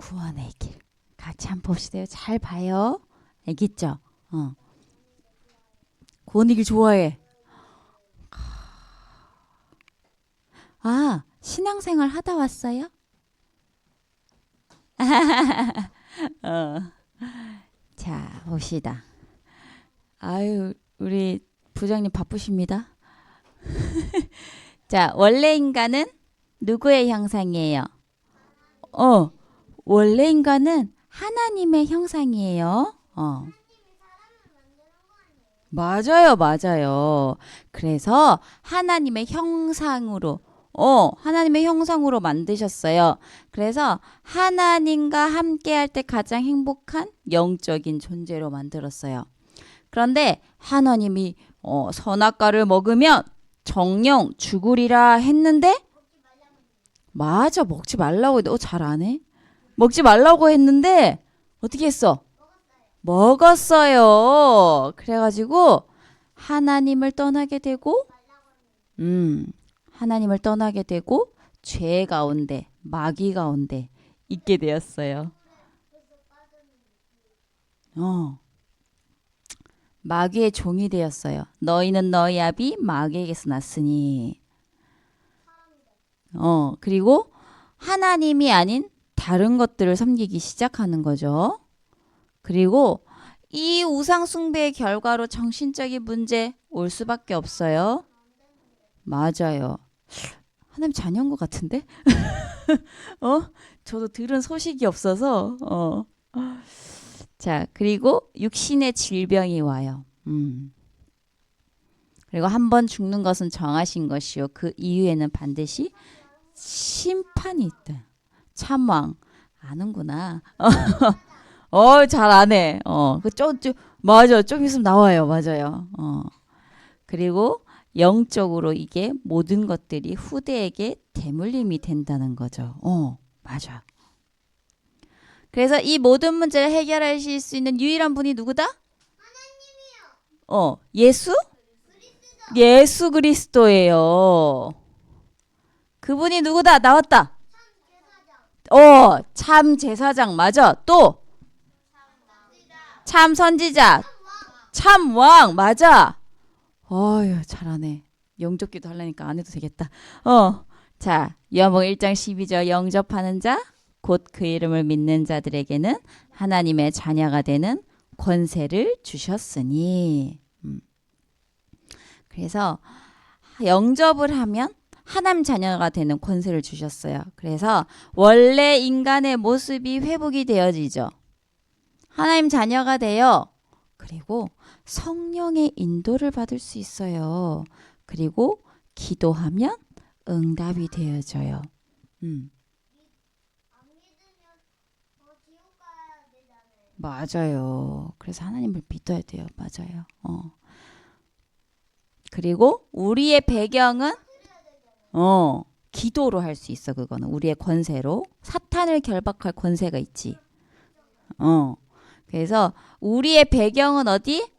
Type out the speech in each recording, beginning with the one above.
구원의 길. 같이 한번 봅시다. 잘 봐요. 알겠죠? 구원의 길 좋아해. 아, 신앙생활 하다 왔어요? 어. 자, 봅시다. 아유, 우리 부장님 바쁘십니다. 자, 원래 인간은 누구의 형상이에요? 원래 인간은 하나님의 형상이에요. 맞아요, 맞아요. 그래서 하나님의 형상으로, 하나님의 형상으로 만드셨어요. 그래서 하나님과 함께 할 때 가장 행복한 영적인 존재로 만들었어요. 그런데 하나님이 선악과를 먹으면 정령 죽으리라 했는데, 맞아, 먹지 말라고 했는데, 잘 안 해? 먹지 말라고 했는데 어떻게 했어? 먹었어요. 그래가지고 하나님을 떠나게 되고, 하나님을 떠나게 되고 죄 가운데, 마귀 가운데 있게 되었어요. 마귀의 종이 되었어요. 너희는 너희 아비 마귀에게서 났으니. 그리고 하나님이 아닌 다른 것들을 섬기기 시작하는 거죠. 그리고 이 우상 숭배의 결과로 정신적인 문제 올 수밖에 없어요. 맞아요. 하나님 자녀인 것 같은데? 저도 들은 소식이 없어서. 자, 그리고 육신의 질병이 와요. 그리고 한 번 죽는 것은 정하신 것이요. 그 이후에는 반드시 심판이 있다. 참왕. 아는구나. 잘 아네. 맞아. 좀 있으면 나와요. 맞아요. 그리고 영적으로 이게 모든 것들이 후대에게 대물림이 된다는 거죠. 맞아. 그래서 이 모든 문제를 해결하실 수 있는 유일한 분이 누구다? 하나님이요. 예수? 예수 그리스도예요. 그분이 누구다? 나왔다. 참 제사장 맞아. 또 참 선지자, 참 왕 맞아. 잘하네. 영접기도 하려니까 안 해도 되겠다. 자, 요한복음 1장 12절 영접하는 자, 곧 그 이름을 믿는 자들에게는 하나님의 자녀가 되는 권세를 주셨으니. 그래서 영접을 하면 하나님 자녀가 되는 권세를 주셨어요. 그래서 원래 인간의 모습이 회복이 되어지죠. 하나님 자녀가 되어 그리고 성령의 인도를 받을 수 있어요. 그리고 기도하면 응답이 되어져요. 맞아요. 그래서 하나님을 믿어야 돼요. 맞아요. 그리고 우리의 배경은 기도로 할 수 있어. 그거는 우리의 권세로 사탄을 결박할 권세가 있지. 그래서 우리의 배경은 어디?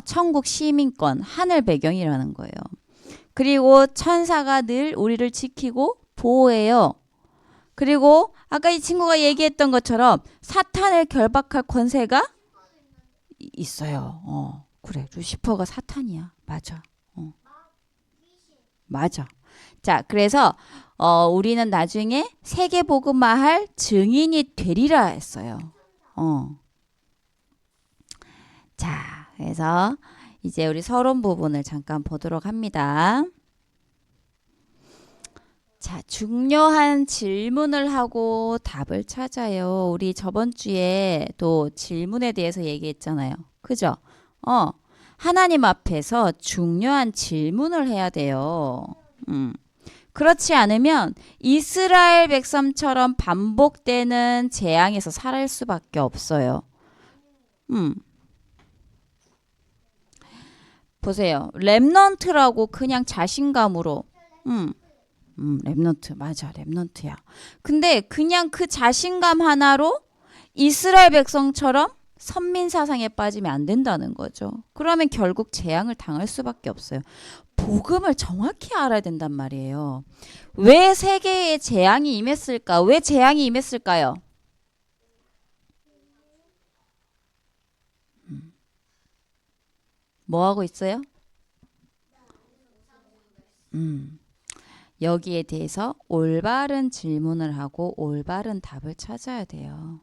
천국 시민권, 하늘 배경이라는 거예요. 그리고 천사가 늘 우리를 지키고 보호해요. 그리고 아까 이 친구가 얘기했던 것처럼 사탄을 결박할 권세가 있어요. 그래, 루시퍼가 사탄이야. 맞아. 맞아. 자, 그래서 우리는 나중에 세계 복음화할 증인이 되리라 했어요. 자, 그래서 이제 우리 서론 부분을 잠깐 보도록 합니다. 자, 중요한 질문을 하고 답을 찾아요. 우리 저번 주에 또 질문에 대해서 얘기했잖아요. 그죠? 하나님 앞에서 중요한 질문을 해야 돼요. 그렇지 않으면 이스라엘 백성처럼 반복되는 재앙에서 살할 수밖에 없어요. 보세요. 렘넌트라고 그냥 자신감으로 렘넌트 맞아. 렘넌트야. 근데 그냥 그 자신감 하나로 이스라엘 백성처럼 선민 사상에 빠지면 안 된다는 거죠. 그러면 결국 재앙을 당할 수밖에 없어요. 복음을 정확히 알아야 된단 말이에요. 왜 세계에 재앙이 임했을까? 왜 재앙이 임했을까요? 뭐 하고 있어요? 음, 여기에 대해서 올바른 질문을 하고 올바른 답을 찾아야 돼요.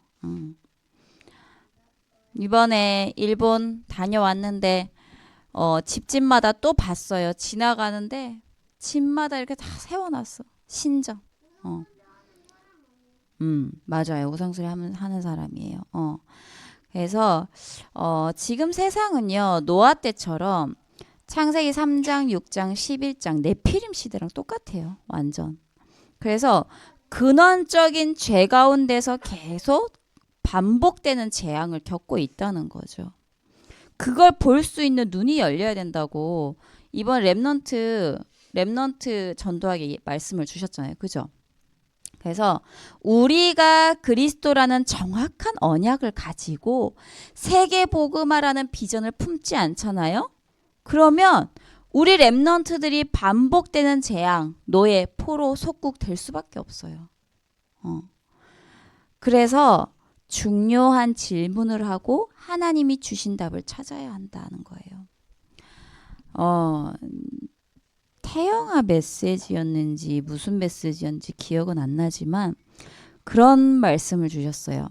이번에 일본 다녀왔는데 집집마다 또 봤어요. 지나가는데 집마다 이렇게 다 세워놨어. 신정. 어. 맞아요. 우상수리 하는 사람이에요. 그래서 지금 세상은요. 노아 때처럼 창세기 3장, 6장, 11장 네피림 시대랑 똑같아요. 완전. 그래서 근원적인 죄 가운데서 계속 반복되는 재앙을 겪고 있다는 거죠. 그걸 볼 수 있는 눈이 열려야 된다고 이번 렘넌트 전도하게 말씀을 주셨잖아요. 그죠? 그래서 우리가 그리스도라는 정확한 언약을 가지고 세계 복음화라는 비전을 품지 않잖아요. 그러면 우리 렘넌트들이 반복되는 재앙, 노예, 포로, 속국 될 수밖에 없어요. 그래서 중요한 질문을 하고 하나님이 주신 답을 찾아야 한다는 거예요. 태영아 메시지였는지 무슨 메시지였는지 기억은 안 나지만 그런 말씀을 주셨어요.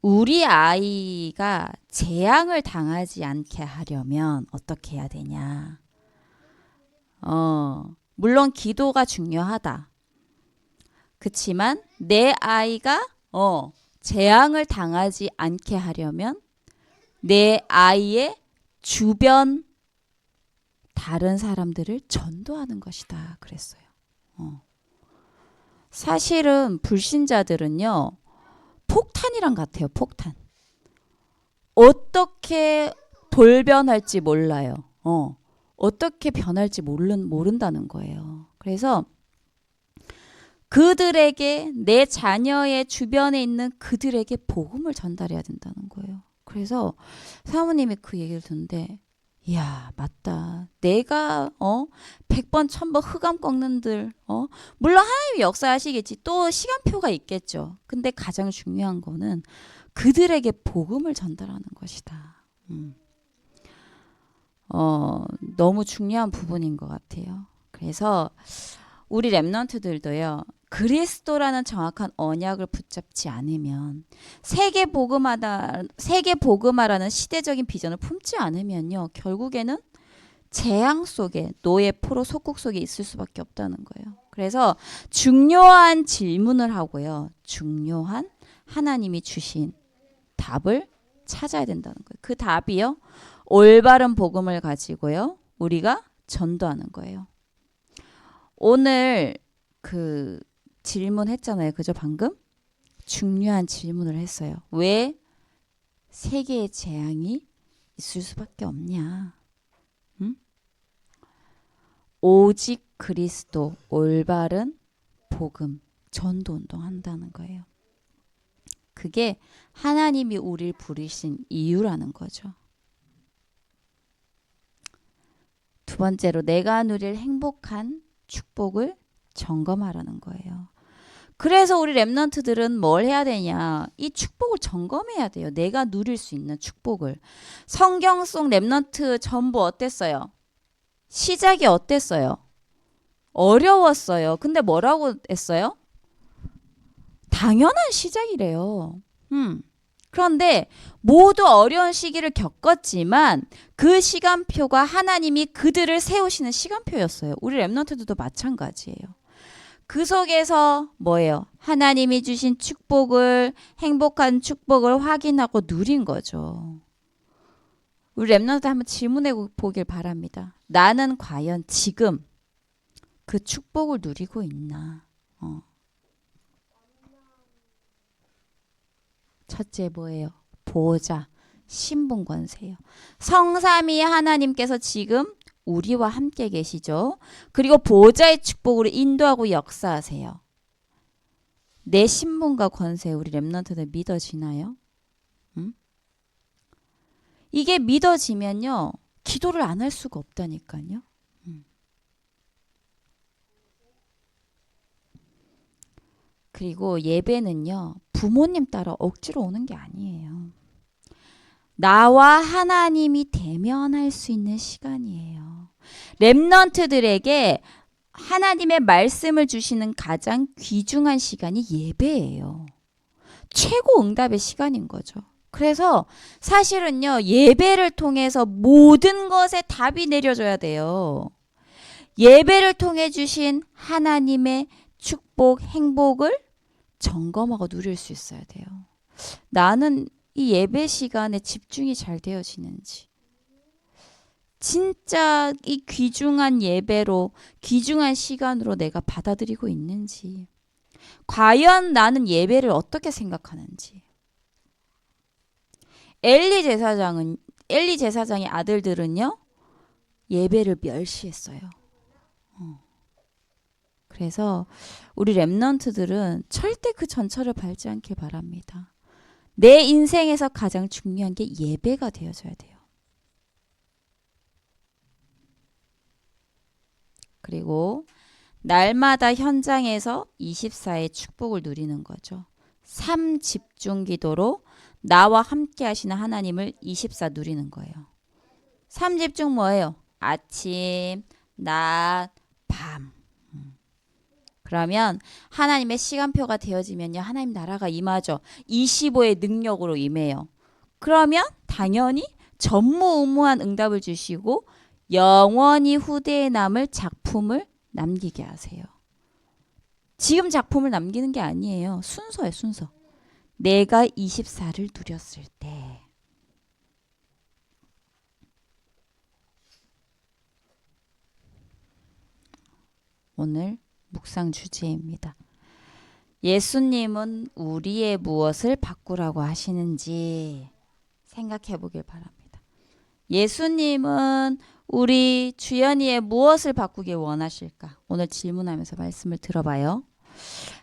우리 아이가 재앙을 당하지 않게 하려면 어떻게 해야 되냐? 물론 기도가 중요하다. 그치만 내 아이가 재앙을 당하지 않게 하려면 내 아이의 주변 다른 사람들을 전도하는 것이다. 그랬어요. 사실은 불신자들은요. 폭탄이랑 같아요. 폭탄. 어떻게 돌변할지 몰라요. 어떻게 변할지 모른다는 거예요. 그래서 그들에게 내 자녀의 주변에 있는 그들에게 복음을 전달해야 된다는 거예요. 그래서 사모님이 그 얘기를 듣는데 이야 맞다. 내가 100번 1000번 흑암 꺾는들 물론 하나님이 역사하시겠지. 또 시간표가 있겠죠. 근데 가장 중요한 거는 그들에게 복음을 전달하는 것이다. 너무 중요한 부분인 것 같아요. 그래서 우리 렘넌트들도요. 그리스도라는 정확한 언약을 붙잡지 않으면 세계 복음화라는 시대적인 비전을 품지 않으면요. 결국에는 재앙 속에 노예 포로 속국 속에 있을 수밖에 없다는 거예요. 그래서 중요한 질문을 하고요. 중요한 하나님이 주신 답을 찾아야 된다는 거예요. 그 답이요. 올바른 복음을 가지고요. 우리가 전도하는 거예요. 오늘 그 질문했잖아요. 그죠? 방금? 중요한 질문을 했어요. 왜 세계의 재앙이 있을 수밖에 없냐? 응? 오직 그리스도 올바른 복음 전도 운동한다는 거예요. 그게 하나님이 우리를 부르신 이유라는 거죠. 두 번째로 내가 누릴 행복한 축복을 점검하라는 거예요. 그래서 우리 렘넌트들은 뭘 해야 되냐? 이 축복을 점검해야 돼요. 내가 누릴 수 있는 축복을. 성경 속 렘넌트 전부 어땠어요? 시작이 어땠어요? 어려웠어요. 근데 뭐라고 했어요? 당연한 시작이래요. 그런데 모두 어려운 시기를 겪었지만 그 시간표가 하나님이 그들을 세우시는 시간표였어요. 우리 렘넌트들도 마찬가지예요. 그 속에서 뭐예요? 하나님이 주신 축복을 행복한 축복을 확인하고 누린 거죠. 우리 렘넌트 한번 질문해 보길 바랍니다. 나는 과연 지금 그 축복을 누리고 있나? 첫째 뭐예요? 보호자, 신분 권세요. 성삼위 하나님께서 지금 우리와 함께 계시죠. 그리고 보호자의 축복으로 인도하고 역사하세요. 내 신분과 권세 우리 렘넌트들 믿어지나요? 이게 믿어지면요. 기도를 안 할 수가 없다니까요. 그리고 예배는요, 부모님 따라 억지로 오는 게 아니에요. 나와 하나님이 대면할 수 있는 시간이에요. 렘넌트들에게 하나님의 말씀을 주시는 가장 귀중한 시간이 예배예요. 최고 응답의 시간인 거죠. 그래서 사실은요, 예배를 통해서 모든 것에 답이 내려져야 돼요. 예배를 통해 주신 하나님의 축복, 행복을 점검하고 누릴 수 있어야 돼요. 나는 이 예배 시간에 집중이 잘 되어지는지, 진짜 이 귀중한 예배로, 귀중한 시간으로 내가 받아들이고 있는지, 과연 나는 예배를 어떻게 생각하는지. 엘리 제사장의 아들들은요, 예배를 멸시했어요. 그래서 우리 렘넌트들은 절대 그 전철을 밟지 않길 바랍니다. 내 인생에서 가장 중요한 게 예배가 되어져야 돼요. 그리고 날마다 현장에서 24의 축복을 누리는 거죠. 3집중 기도로 나와 함께 하시는 하나님을 24 누리는 거예요. 3집중 뭐예요? 아침, 낮, 밤. 그러면 하나님의 시간표가 되어지면요, 하나님 나라가 임하죠. 25의 능력으로 임해요. 그러면 당연히 전무후무한 응답을 주시고 영원히 후대에 남을 작품을 남기게 하세요. 지금 작품을 남기는 게 아니에요. 순서예요, 순서. 내가 24를 누렸을 때. 오늘 묵상 주제입니다. 예수님은 우리의 무엇을 바꾸라고 하시는지 생각해 보길 바랍니다. 예수님은 우리 주연이의 무엇을 바꾸길 원하실까? 오늘 질문하면서 말씀을 들어봐요.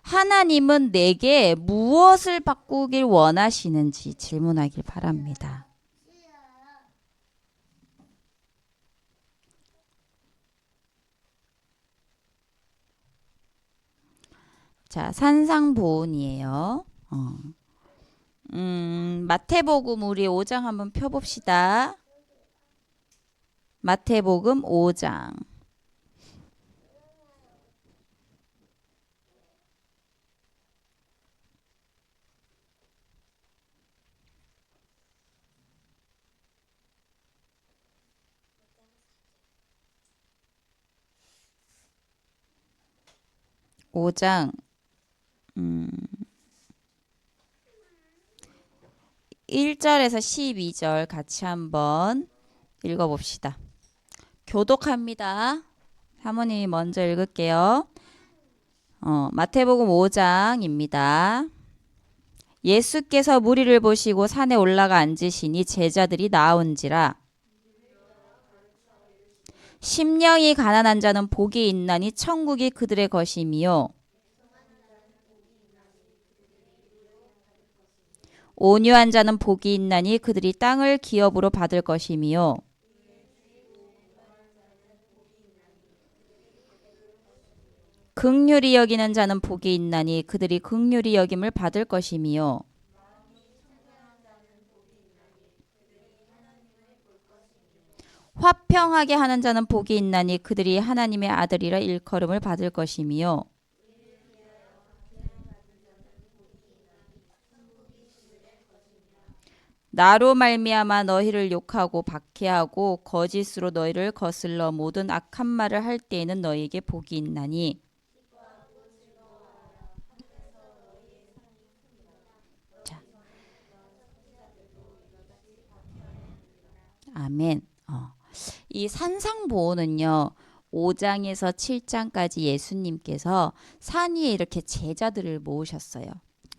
하나님은 내게 무엇을 바꾸길 원하시는지 질문하길 바랍니다. 자, 산상보훈이에요. 마태복음 우리 5장 한번 펴봅시다. 마태복음 5장. 오장 1절에서 12절 같이 한번 읽어봅시다. 교독합니다. 사모님이 먼저 읽을게요. 마태복음 5장입니다. 예수께서 무리를 보시고 산에 올라가 앉으시니 제자들이 나온지라. 심령이 가난한 자는 복이 있나니 천국이 그들의 것임이요. 온유한 자는 복이 있나니 그들이 땅을 기업으로 받을 것임이요. 긍휼히 여기는 자는 복이 있나니 그들이 긍휼히 여김을 받을 것임이요. 화평하게 하는 자는 복이 있나니 그들이 하나님의 아들이라 일컬음을 받을 것임이요. 나로 말미암아 너희를 욕하고 박해하고 거짓으로 너희를 거슬러 모든 악한 말을 할 때에는 너희에게 복이 있나니. 자. 아멘. 이 산상보호는요, 5장에서 7장까지 예수님께서 산 위에 이렇게 제자들을 모으셨어요.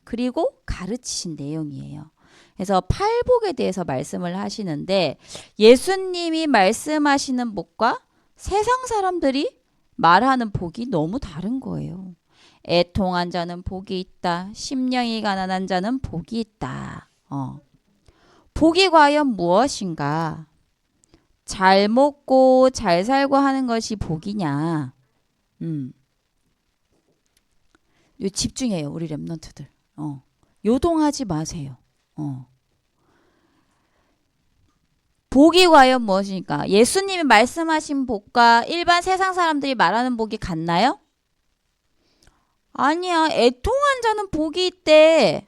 그리고 가르치신 내용이에요. 그래서 팔복에 대해서 말씀을 하시는데 예수님이 말씀하시는 복과 세상 사람들이 말하는 복이 너무 다른 거예요. 애통한 자는 복이 있다. 심령이 가난한 자는 복이 있다. 복이 과연 무엇인가? 잘 먹고 잘 살고 하는 것이 복이냐? 요 집중해요, 우리 랩런트들. 요동하지 마세요. 복이 과연 무엇입니까? 예수님이 말씀하신 복과 일반 세상 사람들이 말하는 복이 같나요? 아니야. 애통한 자는 복이 있대.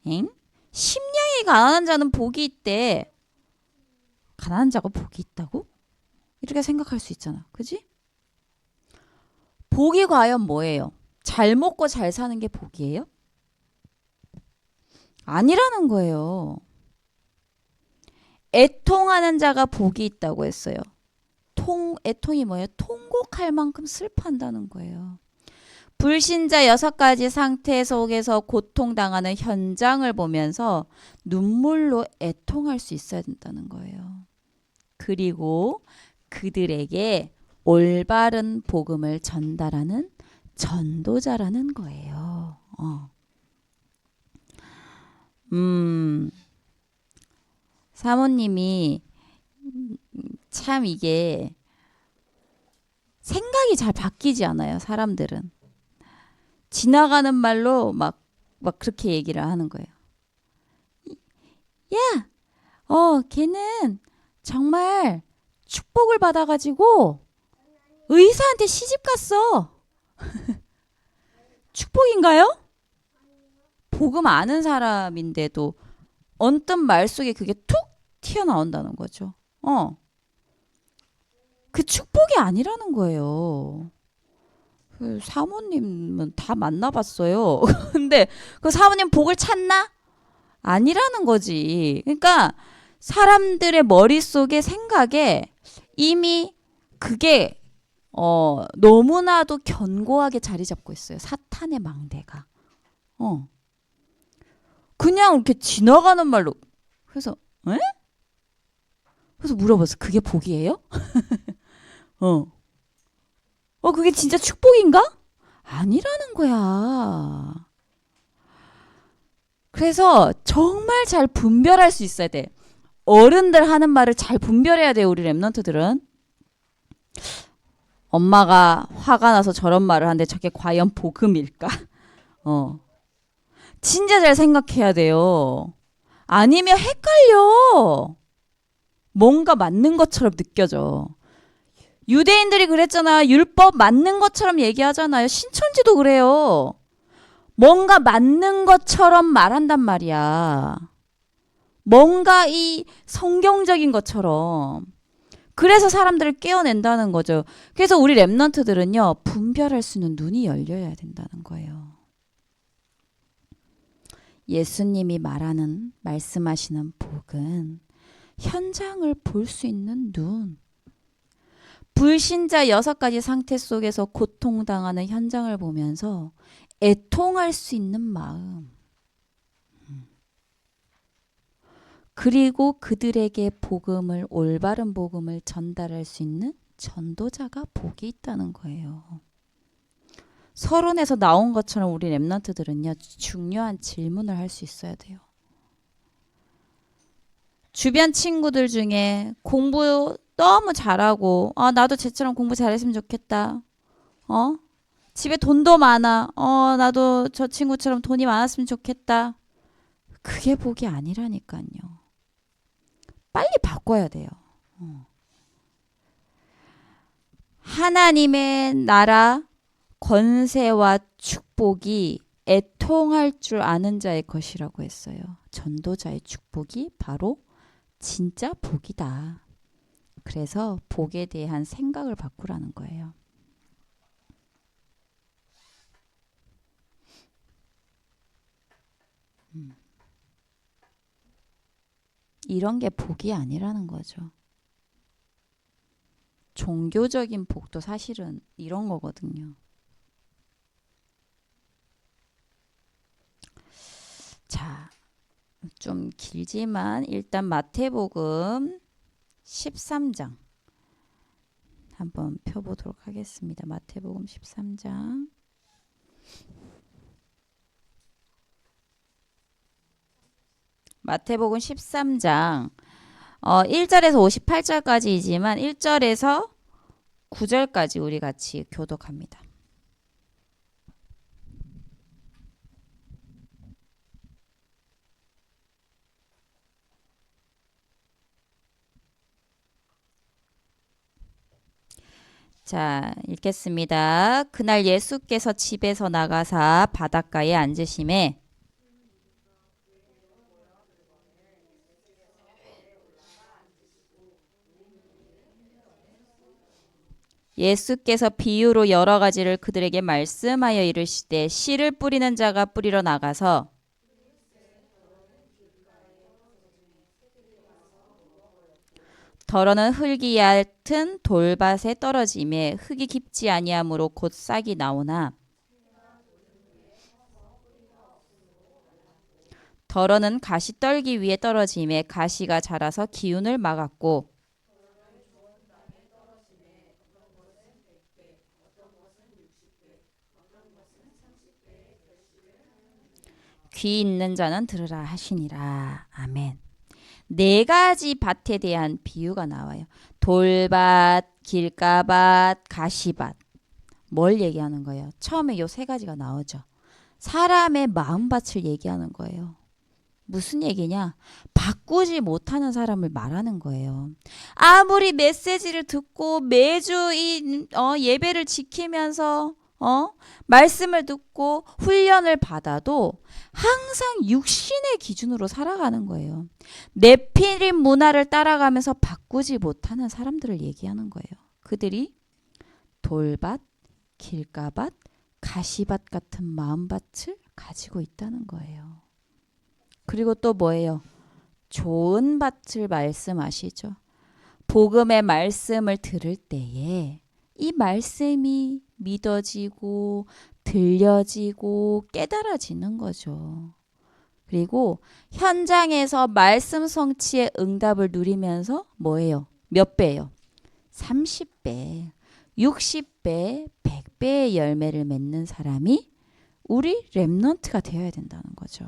엥? 심령이 가난한 자는 복이 있대. 가난한 자가 복이 있다고? 이렇게 생각할 수 있잖아. 그지? 복이 과연 뭐예요? 잘 먹고 잘 사는 게 복이에요? 아니라는 거예요. 애통하는 자가 복이 있다고 했어요. 애통이 뭐예요? 통곡할 만큼 슬퍼한다는 거예요. 불신자 6가지 상태 속에서 고통당하는 현장을 보면서 눈물로 애통할 수 있어야 된다는 거예요. 그리고 그들에게 올바른 복음을 전달하는 전도자라는 거예요. 사모님이 참 이게 생각이 잘 바뀌지 않아요. 사람들은. 지나가는 말로 막 그렇게 얘기를 하는 거예요. 야, 걔는 정말 축복을 받아가지고 의사한테 시집 갔어. 축복인가요? 복음 아는 사람인데도 언뜻 말 속에 그게 툭 튀어나온다는 거죠. 그 축복이 아니라는 거예요. 그 사모님은 다 만나봤어요. 근데 그 사모님 복을 찾나? 아니라는 거지. 그러니까 사람들의 머릿속에 생각에 이미 그게 너무나도 견고하게 자리 잡고 있어요. 사탄의 망대가. 그냥 이렇게 지나가는 말로. 그래서 에? 그래서 물어봤어. 그게 복이에요? 그게 진짜 축복인가? 아니라는 거야. 그래서 정말 잘 분별할 수 있어야 돼. 어른들 하는 말을 잘 분별해야 돼요. 우리 랩런트들은. 엄마가 화가 나서 저런 말을 하는데 저게 과연 복음일까? 진짜 잘 생각해야 돼요. 아니면 헷갈려. 뭔가 맞는 것처럼 느껴져. 유대인들이 그랬잖아. 율법 맞는 것처럼 얘기하잖아요. 신천지도 그래요. 뭔가 맞는 것처럼 말한단 말이야. 뭔가 이 성경적인 것처럼. 그래서 사람들을 깨어낸다는 거죠. 그래서 우리 랩런트들은요. 분별할 수 있는 눈이 열려야 된다는 거예요. 예수님이 말씀하시는 복은 현장을 볼 수 있는 눈. 불신자 6가지 상태 속에서 고통당하는 현장을 보면서 애통할 수 있는 마음. 그리고 그들에게 올바른 복음을 전달할 수 있는 전도자가 복이 있다는 거예요. 서론에서 나온 것처럼 우리 랩런트들은요. 중요한 질문을 할 수 있어야 돼요. 주변 친구들 중에 공부 너무 잘하고 나도 쟤처럼 공부 잘했으면 좋겠다. 집에 돈도 많아. 나도 저 친구처럼 돈이 많았으면 좋겠다. 그게 복이 아니라니까요. 빨리 바꿔야 돼요. 하나님의 나라 권세와 축복이 애통할 줄 아는 자의 것이라고 했어요. 전도자의 축복이 바로 진짜 복이다. 그래서 복에 대한 생각을 바꾸라는 거예요. 이런 게 복이 아니라는 거죠. 종교적인 복도 사실은 이런 거거든요. 자, 좀 길지만 일단 마태복음 13장 한번 펴보도록 하겠습니다. 마태복음 13장. 마태복음 13장 1절에서 58절까지이지만 1절에서 9절까지 우리 같이 교독합니다. 자, 읽겠습니다. 그날 예수께서 집에서 나가사 바닷가에 앉으심에 예수께서 비유로 여러 가지를 그들에게 말씀하여 이르시되 씨를 뿌리는 자가 뿌리러 나가서 더러는 흙이 얕은 돌밭에 떨어짐에 흙이 깊지 아니하므로 곧 싹이 나오나 더러는 가시떨기 위에 떨어짐에 가시가 자라서 기운을 막았고 귀 있는 자는 들으라 하시니라. 아멘. 네 가지 밭에 대한 비유가 나와요. 돌밭, 길가밭, 가시밭. 뭘 얘기하는 거예요? 처음에 요 세 가지가 나오죠. 사람의 마음밭을 얘기하는 거예요. 무슨 얘기냐? 바꾸지 못하는 사람을 말하는 거예요. 아무리 메시지를 듣고 매주 이 예배를 지키면서 말씀을 듣고 훈련을 받아도 항상 육신의 기준으로 살아가는 거예요. 네피림 문화를 따라가면서 바꾸지 못하는 사람들을 얘기하는 거예요. 그들이 돌밭, 길가밭, 가시밭 같은 마음밭을 가지고 있다는 거예요. 그리고 또 뭐예요? 좋은 밭을 말씀하시죠. 복음의 말씀을 들을 때에 이 말씀이 믿어지고 들려지고 깨달아지는 거죠. 그리고 현장에서 말씀 성취의 응답을 누리면서 뭐예요? 몇 배예요? 30배, 60배, 100배의 열매를 맺는 사람이 우리 렘넌트가 되어야 된다는 거죠.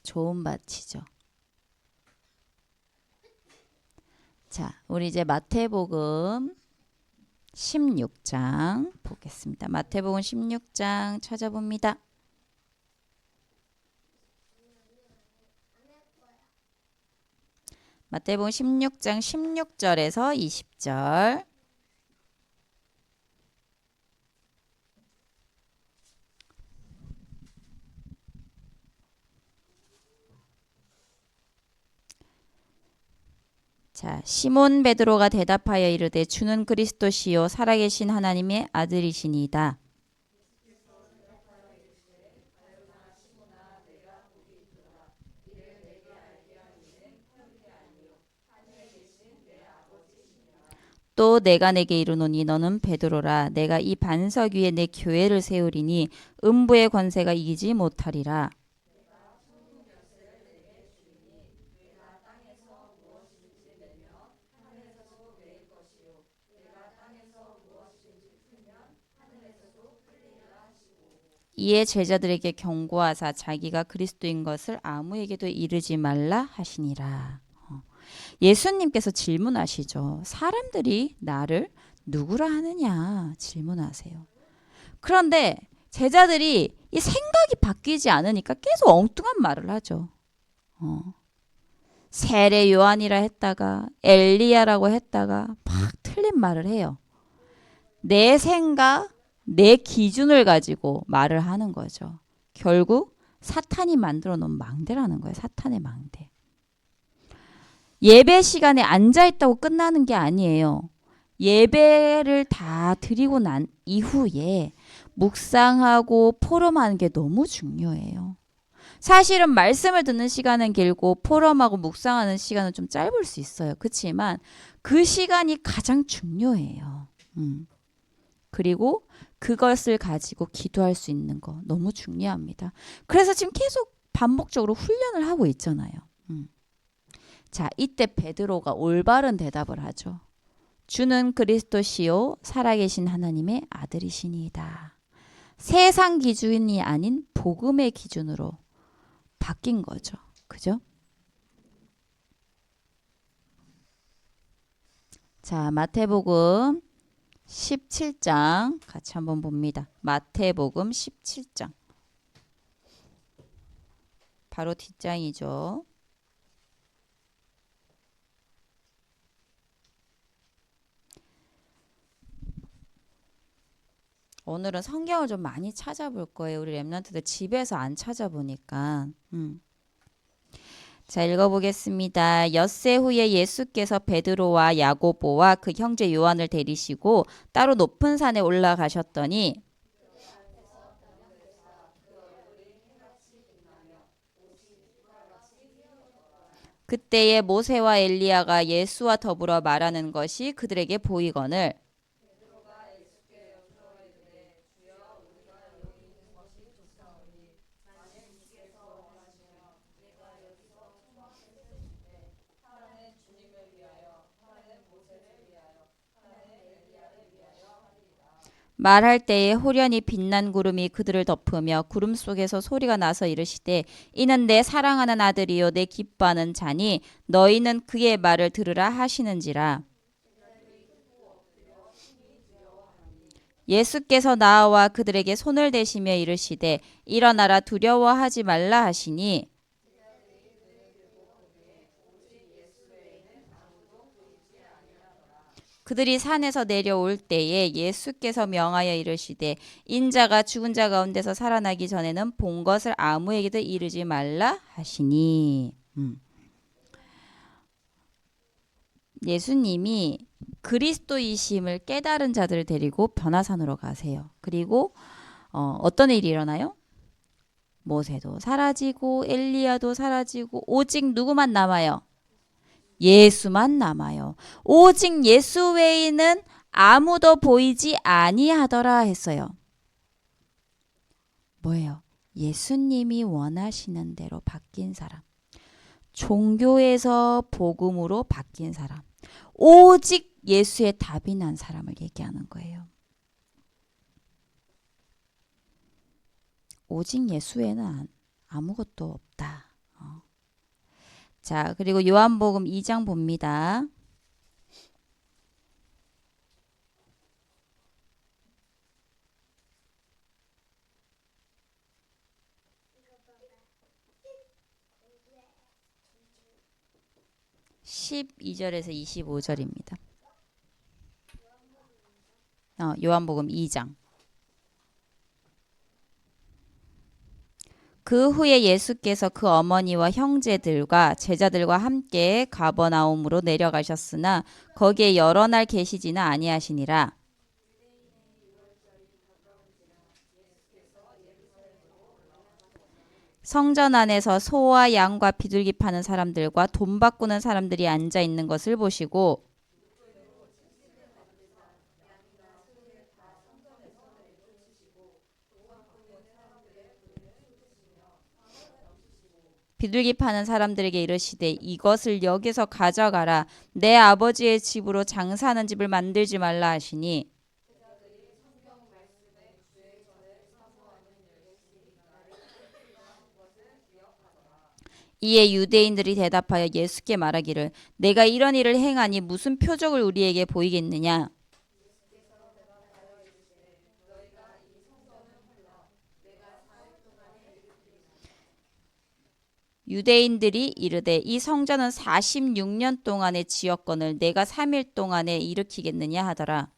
좋은 밭이죠. 자, 우리 이제 마태복음 16장 보겠습니다. 마태복음 16장 찾아봅니다. 마태복음 16장 16절에서 20절. 자, 시몬 베드로가 대답하여 이르되 주는 그리스도시요 살아계신 하나님의 아들이시니이다. 또 내가 내게 이르노니 너는 베드로라. 내가 이 반석 위에 내 교회를 세우리니 음부의 권세가 이기지 못하리라. 이에 제자들에게 경고하사 자기가 그리스도인 것을 아무에게도 이르지 말라 하시니라. 예수님께서 질문하시죠. 사람들이 나를 누구라 하느냐 질문하세요. 그런데 제자들이 이 생각이 바뀌지 않으니까 계속 엉뚱한 말을 하죠. 세례 요한이라 했다가 엘리야라고 했다가 막 틀린 말을 해요. 내 생각, 내 기준을 가지고 말을 하는 거죠. 결국 사탄이 만들어 놓은 망대라는 거예요. 사탄의 망대. 예배 시간에 앉아 있다고 끝나는 게 아니에요. 예배를 다 드리고 난 이후에 묵상하고 포럼하는 게 너무 중요해요. 사실은 말씀을 듣는 시간은 길고 포럼하고 묵상하는 시간은 좀 짧을 수 있어요. 그렇지만 그 시간이 가장 중요해요. 그리고 그것을 가지고 기도할 수 있는 거 너무 중요합니다. 그래서 지금 계속 반복적으로 훈련을 하고 있잖아요. 자, 이때 베드로가 올바른 대답을 하죠. 주는 그리스도시요 살아계신 하나님의 아들이시니이다. 세상 기준이 아닌 복음의 기준으로 바뀐 거죠. 그죠? 자, 마태복음 17장 같이 한번 봅니다. 마태복음 17장. 바로 뒷장이죠. 오늘은 성경을 좀 많이 찾아볼 거예요. 우리 랩런트들 집에서 안 찾아보니까. 자, 읽어보겠습니다. 엿새 후에 예수께서 베드로와 야고보와 그 형제 요한을 데리시고 따로 높은 산에 올라가셨더니 그때에 모세와 엘리야가 예수와 더불어 말하는 것이 그들에게 보이거늘 말할 때에 호련히 빛난 구름이 그들을 덮으며 구름 속에서 소리가 나서 이르시되 이는 내 사랑하는 아들이요 내 기뻐하는 자니 너희는 그의 말을 들으라 하시는지라. 예수께서 나와 그들에게 손을 대시며 이르시되 일어나라 두려워하지 말라 하시니 그들이 산에서 내려올 때에 예수께서 명하여 이르시되 인자가 죽은 자 가운데서 살아나기 전에는 본 것을 아무에게도 이르지 말라 하시니. 예수님이 그리스도이심을 깨달은 자들을 데리고 변화산으로 가세요. 그리고 어떤 일이 일어나요? 모세도 사라지고 엘리야도 사라지고 오직 누구만 남아요? 예수만 남아요. 오직 예수 외에는 아무도 보이지 아니하더라 했어요. 뭐예요? 예수님이 원하시는 대로 바뀐 사람. 종교에서 복음으로 바뀐 사람. 오직 예수의 답이 난 사람을 얘기하는 거예요. 오직 예수 외에는 아무것도 없다. 자, 그리고 요한복음 2장 봅니다. (12절에서 25절입니다) 요한복음 2장. 그 후에 예수께서 그 어머니와 형제들과 제자들과 함께 가버나움으로 내려가셨으나 거기에 여러 날 계시지는 아니하시니라. 성전 안에서 소와 양과 비둘기 파는 사람들과 돈 바꾸는 사람들이 앉아 있는 것을 보시고 비둘기 파는 사람들에게 이르시되 이것을 여기서 가져가라. 내 아버지의 집으로 장사하는 집을 만들지 말라 하시니 이에 유대인들이 대답하여 예수께 말하기를 내가 이런 일을 행하니 무슨 표적을 우리에게 보이겠느냐. 유대인들이 이르되 이 성전은 46년 동안의 지었건을 내가 3일 동안에 일으키겠느냐 하더라.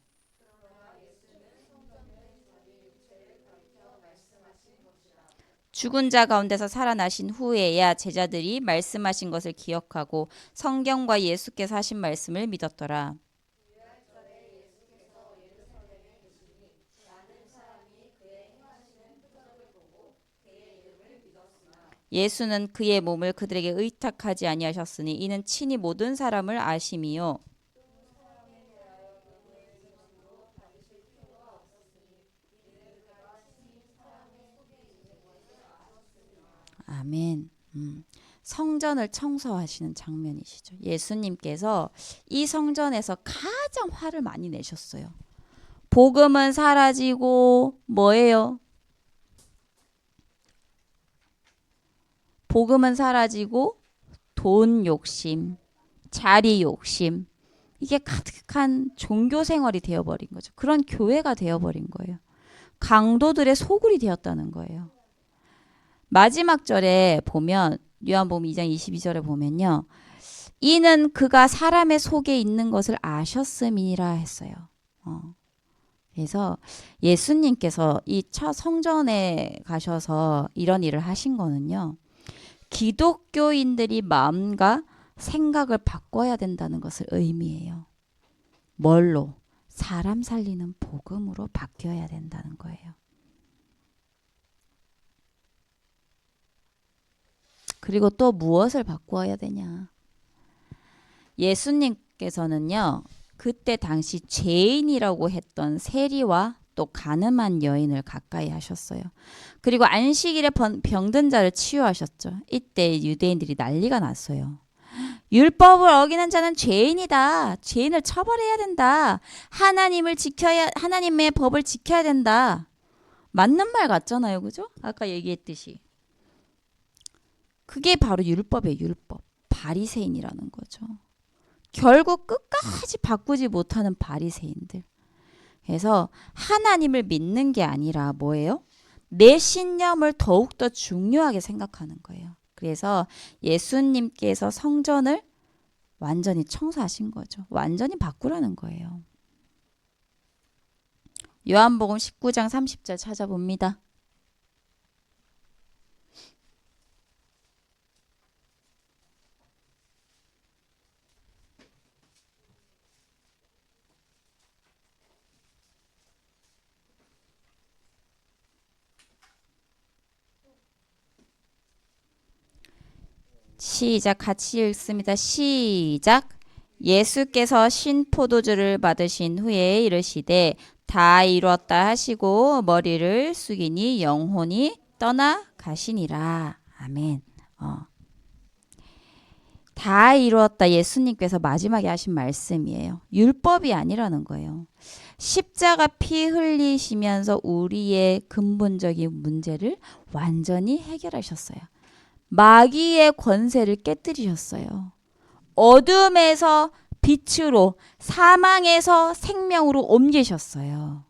죽은 자 가운데서 살아나신 후에야 제자들이 말씀하신 것을 기억하고 성경과 예수께서 하신 말씀을 믿었더라. 예수는 그의 몸을 그들에게 의탁하지 아니하셨으니 이는 친히 모든 사람을 아심이요. 아멘. 성전을 청소하시는 장면이시죠. 예수님께서 이 성전에서 가장 화를 많이 내셨어요. 복음은 사라지고 뭐예요? 복음은 사라지고 돈 욕심, 자리 욕심, 이게 가득한 종교 생활이 되어버린 거죠. 그런 교회가 되어버린 거예요. 강도들의 소굴이 되었다는 거예요. 마지막 절에 보면 요한복음 2장 22절에 보면요. 이는 그가 사람의 속에 있는 것을 아셨음이라 했어요. 그래서 예수님께서 이 첫 성전에 가셔서 이런 일을 하신 거는요. 기독교인들이 마음과 생각을 바꿔야 된다는 것을 의미해요. 뭘로? 사람 살리는 복음으로 바뀌어야 된다는 거예요. 그리고 또 무엇을 바꾸어야 되냐? 예수님께서는요. 그때 당시 죄인이라고 했던 세리와 또 가늠한 여인을 가까이 하셨어요. 그리고 안식일에 병든 자를 치유하셨죠. 이때 유대인들이 난리가 났어요. 율법을 어기는 자는 죄인이다. 죄인을 처벌해야 된다. 하나님의 법을 지켜야 된다. 맞는 말 같잖아요. 그죠? 아까 얘기했듯이. 그게 바로 율법이에요. 율법. 바리새인이라는 거죠. 결국 끝까지 바꾸지 못하는 바리새인들. 그래서 하나님을 믿는 게 아니라 뭐예요? 내 신념을 더욱더 중요하게 생각하는 거예요. 그래서 예수님께서 성전을 완전히 청소하신 거죠. 완전히 바꾸라는 거예요. 요한복음 19장 30절 찾아봅니다. 시작, 같이 읽습니다. 시작. 예수께서 신포도주를 받으신 후에 이르시되 다 이루었다 하시고 머리를 숙이니 영혼이 떠나 가시니라. 아멘. 다 이루었다. 예수님께서 마지막에 하신 말씀이에요. 율법이 아니라는 거예요. 십자가 피 흘리시면서 우리의 근본적인 문제를 완전히 해결하셨어요. 마귀의 권세를 깨뜨리셨어요. 어둠에서 빛으로, 사망에서 생명으로 옮기셨어요.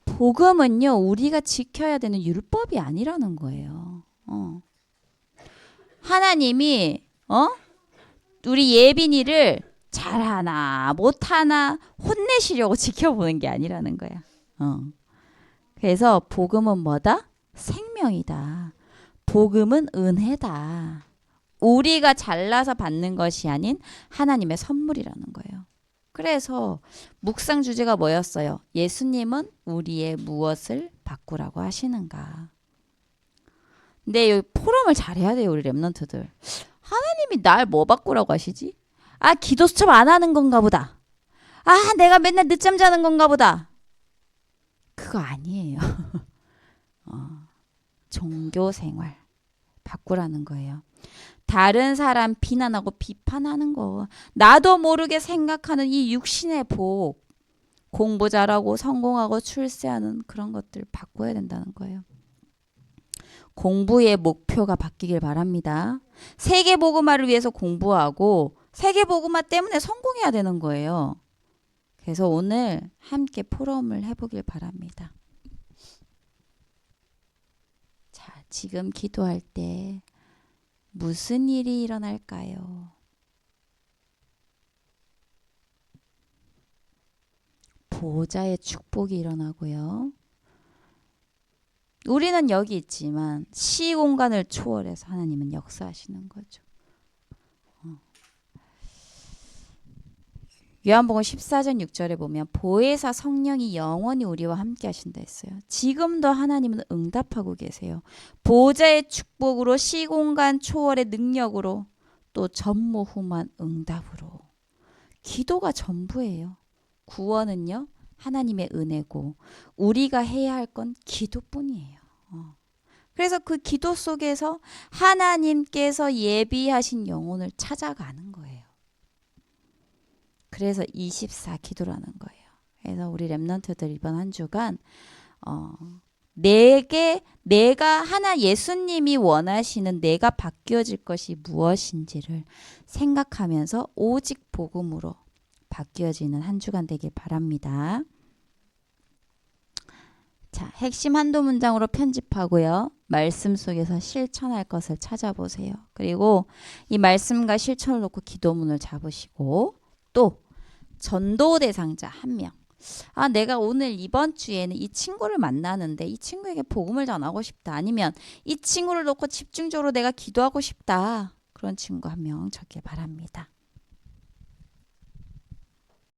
복음은요, 우리가 지켜야 되는 율법이 아니라는 거예요. 하나님이 우리 예빈이를 잘하나 못하나 혼내시려고 지켜보는 게 아니라는 거야. 그래서 복음은 뭐다? 생명이다. 복음은 은혜다. 우리가 잘나서 받는 것이 아닌 하나님의 선물이라는 거예요. 그래서 묵상 주제가 뭐였어요? 예수님은 우리의 무엇을 바꾸라고 하시는가? 근데 여기 포럼을 잘해야 돼요. 우리 랩런트들. 하나님이 날 뭐 바꾸라고 하시지? 아, 기도 수첩 안 하는 건가 보다. 아, 내가 맨날 늦잠 자는 건가 보다. 그거 아니에요. 종교 생활 바꾸라는 거예요. 다른 사람 비난하고 비판하는 거, 나도 모르게 생각하는 이 육신의 복, 공부 잘하고 성공하고 출세하는 그런 것들 바꿔야 된다는 거예요. 공부의 목표가 바뀌길 바랍니다. 세계복음화를 위해서 공부하고 세계복음화 때문에 성공해야 되는 거예요. 그래서 오늘 함께 포럼을 해보길 바랍니다. 자, 지금 기도할 때 무슨 일이 일어날까요? 보호자의 축복이 일어나고요. 우리는 여기 있지만 시공간을 초월해서 하나님은 역사하시는 거죠. 요한복음 14장 6절에 보면 보혜사 성령이 영원히 우리와 함께 하신다 했어요. 지금도 하나님은 응답하고 계세요. 보호자의 축복으로 시공간 초월의 능력으로 또 전무후무한 응답으로. 기도가 전부예요. 구원은요. 하나님의 은혜고 우리가 해야 할 건 기도뿐이에요. 그래서 그 기도 속에서 하나님께서 예비하신 영혼을 찾아가는 거예요. 그래서 24 기도라는 거예요. 그래서 우리 랩런트들 이번 한 주간 내가 하나 예수님이 원하시는 내가 바뀌어질 것이 무엇인지를 생각하면서 오직 복음으로 바뀌어지는 한 주간 되길 바랍니다. 자, 핵심 한두 문장으로 편집하고요. 말씀 속에서 실천할 것을 찾아보세요. 그리고 이 말씀과 실천을 놓고 기도문을 잡으시고 또 전도 대상자 한 명. 아, 내가 오늘 이번 주에는 이 친구를 만나는데 이 친구에게 복음을 전하고 싶다. 아니면 이 친구를 놓고 집중적으로 내가 기도하고 싶다. 그런 친구 한 명 적길 바랍니다.